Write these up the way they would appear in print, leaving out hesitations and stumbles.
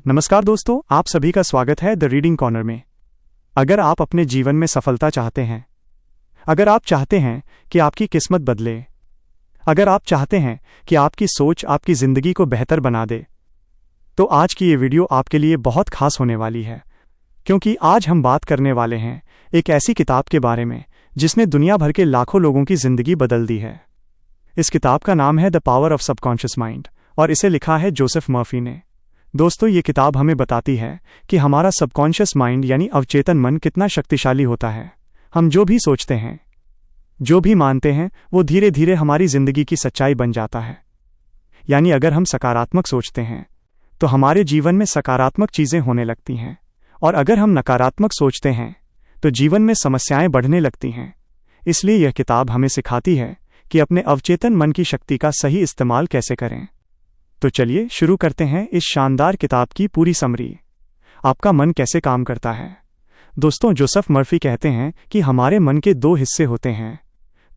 नमस्कार दोस्तों, आप सभी का स्वागत है द रीडिंग कॉर्नर में। अगर आप अपने जीवन में सफलता चाहते हैं, अगर आप चाहते हैं कि आपकी किस्मत बदले, अगर आप चाहते हैं कि आपकी सोच आपकी ज़िंदगी को बेहतर बना दे, तो आज की ये वीडियो आपके लिए बहुत खास होने वाली है, क्योंकि आज हम बात करने वाले हैं एक ऐसी किताब के बारे में जिसने दुनिया भर के लाखों लोगों की ज़िंदगी बदल दी है। इस किताब का नाम है the power of subconscious mind और इसे लिखा है जोसेफ मर्फी ने। दोस्तों, ये किताब हमें बताती है कि हमारा सबकॉन्शियस माइंड यानी अवचेतन मन कितना शक्तिशाली होता है। हम जो भी सोचते हैं, जो भी मानते हैं, वो धीरे धीरे हमारी ज़िंदगी की सच्चाई बन जाता है। यानी अगर हम सकारात्मक सोचते हैं तो हमारे जीवन में सकारात्मक चीज़ें होने लगती हैं, और अगर हम नकारात्मक सोचते हैं तो जीवन में समस्याएं बढ़ने लगती हैं। इसलिए यह किताब हमें सिखाती है कि अपने अवचेतन मन की शक्ति का सही इस्तेमाल कैसे करें। तो चलिए शुरू करते हैं इस शानदार किताब की पूरी समरी। आपका मन कैसे काम करता है। दोस्तों, जोसेफ मर्फी कहते हैं कि हमारे मन के दो हिस्से होते हैं,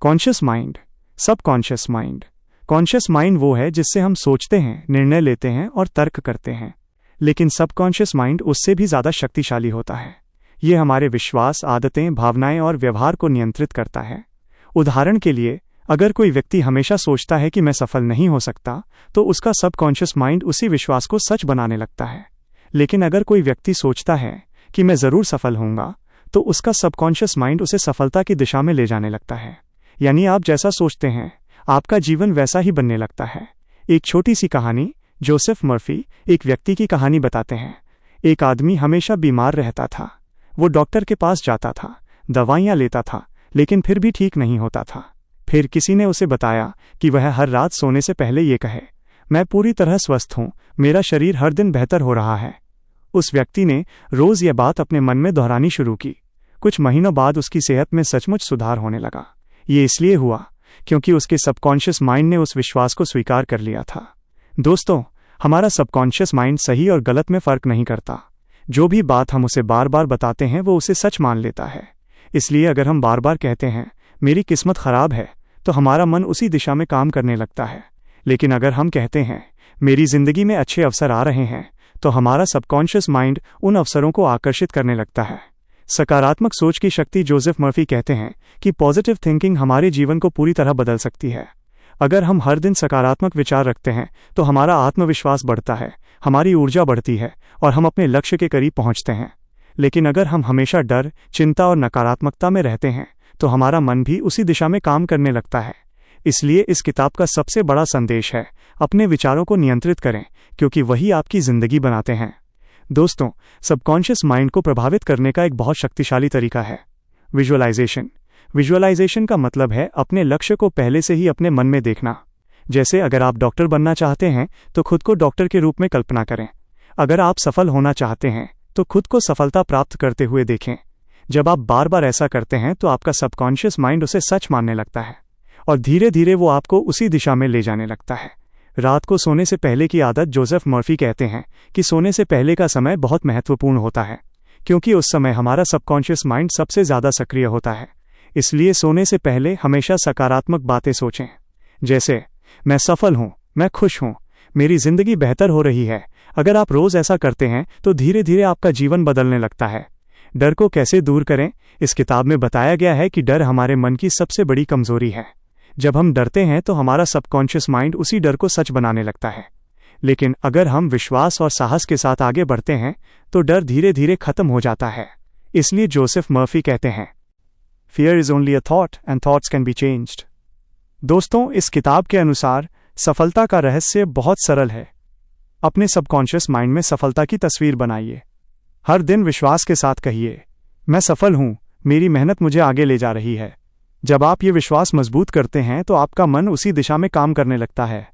conscious mind, subconscious mind. Conscious mind वो है जिससे हम सोचते हैं, निर्णय लेते हैं और तर्क करते हैं, लेकिन सबकॉन्शियस माइंड उससे भी ज़्यादा शक्तिशाली होता है। ये हमारे विश्वास, आदतें, भावनाएं और व्यवहार को नियंत्रित करता है। उदाहरण के लिए, अगर कोई व्यक्ति हमेशा सोचता है कि मैं सफल नहीं हो सकता, तो उसका सबकॉन्शियस माइंड उसी विश्वास को सच बनाने लगता है। लेकिन अगर कोई व्यक्ति सोचता है कि मैं ज़रूर सफल होऊंगा, तो उसका सबकॉन्शियस माइंड उसे सफलता की दिशा में ले जाने लगता है। यानी आप जैसा सोचते हैं, आपका जीवन वैसा ही बनने लगता है। एक छोटी सी कहानी, जोसेफ मर्फी एक व्यक्ति की कहानी बताते हैं। एक आदमी हमेशा बीमार रहता था। वो डॉक्टर के पास जाता था, दवाइयाँ लेता था, लेकिन फिर भी ठीक नहीं होता था। फिर किसी ने उसे बताया कि वह हर रात सोने से पहले ये कहे, मैं पूरी तरह स्वस्थ हूँ, मेरा शरीर हर दिन बेहतर हो रहा है। उस व्यक्ति ने रोज़ यह बात अपने मन में दोहरानी शुरू की। कुछ महीनों बाद उसकी सेहत में सचमुच सुधार होने लगा। ये इसलिए हुआ क्योंकि उसके सबकॉन्शियस माइंड ने उस विश्वास को स्वीकार कर लिया था। दोस्तों, हमारा सबकॉन्शियस माइंड सही और गलत में फ़र्क नहीं करता। जो भी बात हम उसे बार बार बताते हैं, वो उसे सच मान लेता है। इसलिए अगर हम बार बार कहते हैं मेरी किस्मत ख़राब है, तो हमारा मन उसी दिशा में काम करने लगता है। लेकिन अगर हम कहते हैं मेरी ज़िंदगी में अच्छे अवसर आ रहे हैं, तो हमारा सबकॉन्शियस माइंड उन अवसरों को आकर्षित करने लगता है। सकारात्मक सोच की शक्ति। जोसेफ मर्फी कहते हैं कि पॉजिटिव थिंकिंग हमारे जीवन को पूरी तरह बदल सकती है। अगर हम हर दिन सकारात्मक विचार रखते हैं तो हमारा आत्मविश्वास बढ़ता है, हमारी ऊर्जा बढ़ती है और हम अपने लक्ष्य के करीब पहुंचते हैं। लेकिन अगर हम हमेशा डर, चिंता और नकारात्मकता में रहते हैं, तो हमारा मन भी उसी दिशा में काम करने लगता है। इसलिए इस किताब का सबसे बड़ा संदेश है, अपने विचारों को नियंत्रित करें, क्योंकि वही आपकी ज़िंदगी बनाते हैं। दोस्तों, सबकॉन्शियस माइंड को प्रभावित करने का एक बहुत शक्तिशाली तरीका है विजुअलाइजेशन। विजुअलाइजेशन का मतलब है अपने लक्ष्य को पहले से ही अपने मन में देखना। जैसे अगर आप डॉक्टर बनना चाहते हैं तो खुद को डॉक्टर के रूप में कल्पना करें। अगर आप सफल होना चाहते हैं तो खुद को सफलता प्राप्त करते हुए देखें। जब आप बार बार ऐसा करते हैं तो आपका सबकॉन्शियस माइंड उसे सच मानने लगता है और धीरे धीरे वो आपको उसी दिशा में ले जाने लगता है। रात को सोने से पहले की आदत। जोसेफ मर्फी कहते हैं कि सोने से पहले का समय बहुत महत्वपूर्ण होता है, क्योंकि उस समय हमारा सबकॉन्शियस माइंड सबसे ज़्यादा सक्रिय होता है। इसलिए सोने से पहले हमेशा सकारात्मक बातें सोचें, जैसे मैं सफल हूँ, मैं खुश हूँ, मेरी ज़िंदगी बेहतर हो रही है। अगर आप रोज़ ऐसा करते हैं तो धीरे धीरे आपका जीवन बदलने लगता है। डर को कैसे दूर करें। इस किताब में बताया गया है कि डर हमारे मन की सबसे बड़ी कमजोरी है। जब हम डरते हैं तो हमारा सबकॉन्शियस माइंड उसी डर को सच बनाने लगता है। लेकिन अगर हम विश्वास और साहस के साथ आगे बढ़ते हैं तो डर धीरे धीरे खत्म हो जाता है। इसलिए जोसेफ मर्फी कहते हैं, fear is only a thought and thoughts can be changed. दोस्तों, इस किताब के अनुसार सफलता का रहस्य बहुत सरल है। अपने सबकॉन्शियस माइंड में सफलता की तस्वीर बनाइए। हर दिन विश्वास के साथ कहिए, मैं सफल हूँ, मेरी मेहनत मुझे आगे ले जा रही है। जब आप ये विश्वास मजबूत करते हैं तो आपका मन उसी दिशा में काम करने लगता है।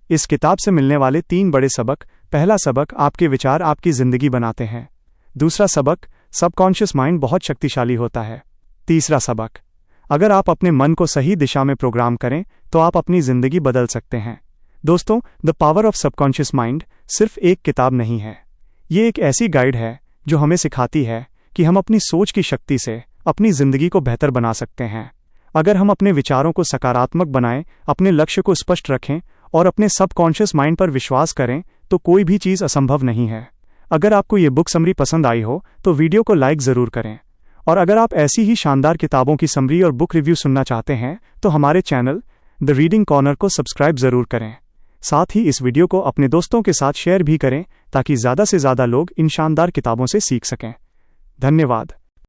इस किताब से मिलने वाले 3 बड़े सबक। पहला सबक, आपके विचार आपकी ज़िंदगी बनाते हैं। दूसरा सबक, सबकॉन्शियस माइंड बहुत शक्तिशाली होता है। तीसरा सबक, अगर आप अपने मन को सही दिशा में प्रोग्राम करें तो आप अपनी ज़िंदगी बदल सकते हैं। दोस्तों, the power of subconscious mind सिर्फ एक किताब नहीं है। ये एक ऐसी गाइड है जो हमें सिखाती है कि हम अपनी सोच की शक्ति से अपनी ज़िंदगी को बेहतर बना सकते हैं। अगर हम अपने विचारों को सकारात्मक बनाएं, अपने लक्ष्य को स्पष्ट रखें और अपने सबकॉन्शियस माइंड पर विश्वास करें, तो कोई भी चीज़ असंभव नहीं है। अगर आपको ये बुक समरी पसंद आई हो तो वीडियो को लाइक ज़रूर करें, और अगर आप ऐसी ही शानदार किताबों की समरी और बुक रिव्यू सुनना चाहते हैं तो हमारे चैनल द रीडिंग कॉर्नर को सब्सक्राइब ज़रूर करें। साथ ही इस वीडियो को अपने दोस्तों के साथ शेयर भी करें ताकि ज़्यादा से ज़्यादा लोग इन शानदार किताबों से सीख सकें। धन्यवाद।